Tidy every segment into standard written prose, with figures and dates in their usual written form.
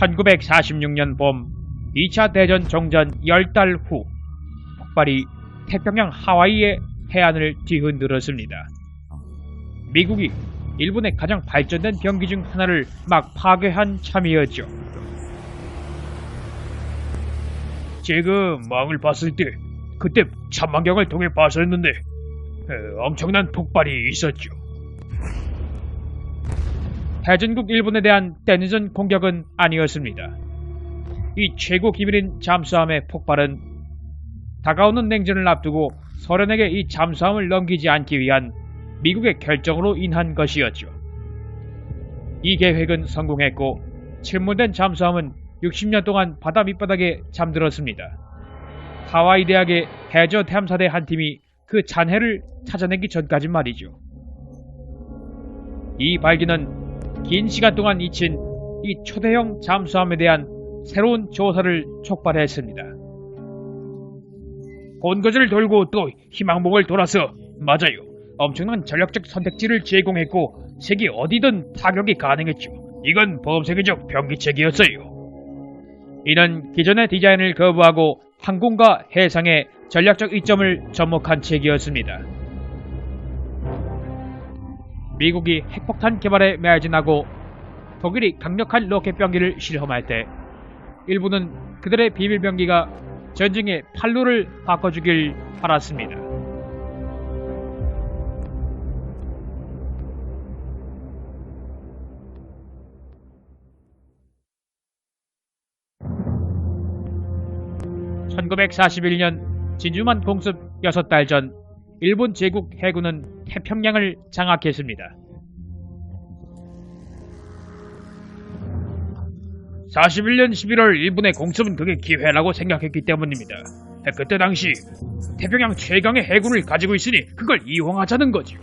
1946년 봄 2차 대전 종전 10달 후 폭발이 태평양 하와이의 해안을 뒤흔들었습니다. 미국이 일본의 가장 발전된 병기 중 하나를 막 파괴한 참이었죠. 지금 망을 봤을 때 그때 천만경을 통해 봤었는데 엄청난 폭발이 있었죠. 대전국 일본에 대한 떼늦은 공격은 아니었습니다. 이 최고 기밀인 잠수함의 폭발은 다가오는 냉전을 앞두고 소련에게 이 잠수함을 넘기지 않기 위한 미국의 결정으로 인한 것이었죠. 이 계획은 성공했고 침몰된 잠수함은 60년 동안 바다 밑바닥에 잠들었습니다. 하와이 대학의 해저 탐사대 한 팀이 그 잔해를 찾아내기 전까지 말이죠. 이 발견은 긴 시간 동안 잊힌 이 초대형 잠수함에 대한 새로운 조사를 촉발했습니다. 본거지를 돌고 또 희망봉을 돌아서 맞아요. 엄청난 전략적 선택지를 제공했고 세계 어디든 타격이 가능했죠. 이건 범세계적 병기체계였어요. 이는 기존의 디자인을 거부하고 항공과 해상의 전략적 이점을 접목한 체계였습니다. 미국이 핵폭탄 개발에 매진하고 독일이 강력한 로켓 병기를 실험할 때 일본은 그들의 비밀 병기가 전쟁의 판로를 바꿔주길 바랐습니다. (1941년) 진주만 공습 6달 전 일본 제국 해군은 태평양을 장악했습니다. 41년 11월 일본의 공습은 그게 기회라고 생각했기 때문입니다. 그때 당시 태평양 최강의 해군을 가지고 있으니 그걸 이용하자는 거죠.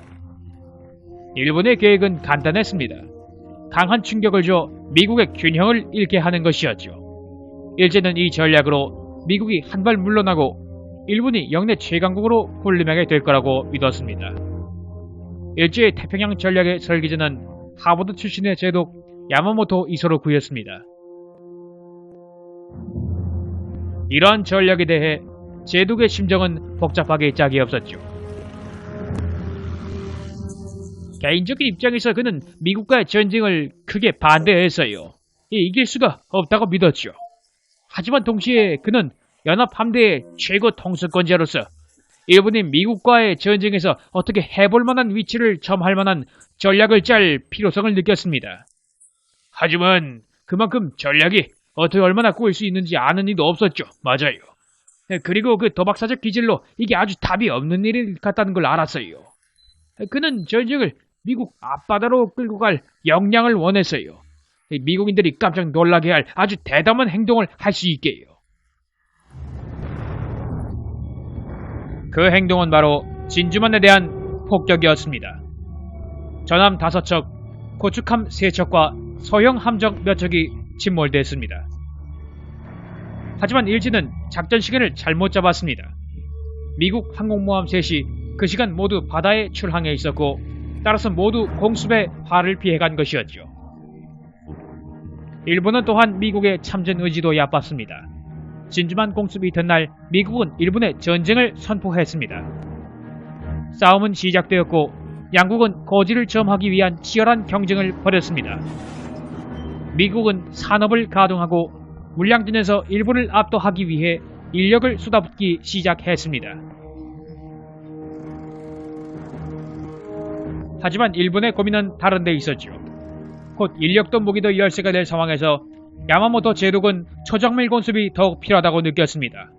일본의 계획은 간단했습니다. 강한 충격을 줘 미국의 균형을 잃게 하는 것이었죠. 일제는 이 전략으로 미국이 한 발 물러나고 일본이 영내 최강국으로 군림하게 될 거라고 믿었습니다. 일제의 태평양 전략의 설계자는 하버드 출신의 제독 야마모토 이소로구였습니다. 이러한 전략에 대해 제독의 심정은 복잡하게 짝이 없었죠. 개인적인 입장에서 그는 미국과의 전쟁을 크게 반대했어요. 이길 수가 없다고 믿었죠. 하지만 동시에 그는 연합함대의 최고 통수권자로서 일본이 미국과의 전쟁에서 어떻게 해볼 만한 위치를 점할 만한 전략을 짤 필요성을 느꼈습니다. 하지만 그만큼 전략이 어떻게 얼마나 꼬일 수 있는지 아는 이도 없었죠. 맞아요. 그리고 그 도박사적 기질로 이게 아주 답이 없는 일 같다는 걸 알았어요. 그는 전쟁을 미국 앞바다로 끌고 갈 역량을 원했어요. 미국인들이 깜짝 놀라게 할 아주 대담한 행동을 할 수 있게요. 그 행동은 바로 진주만에 대한 폭격이었습니다. 전함 5척, 고축함 3척과 소형 함정 몇 척이 침몰됐습니다. 하지만 일제는 작전 시간을 잘못 잡았습니다. 미국 항공모함 셋이 그 시간 모두 바다에 출항해 있었고 따라서 모두 공습의 화를 피해간 것이었죠. 일본은 또한 미국의 참전 의지도 얕봤습니다. 진주만 공습 이튿날 미국은 일본에 전쟁을 선포했습니다. 싸움은 시작되었고 양국은 고지를 점하기 위한 치열한 경쟁을 벌였습니다. 미국은 산업을 가동하고 물량진에서 일본을 압도하기 위해 인력을 쏟아붓기 시작했습니다. 하지만 일본의 고민은 다른 데 있었죠. 곧 인력도 무기도 열세가 될 상황에서 야마모토 제독은 초정밀 공습이 더욱 필요하다고 느꼈습니다.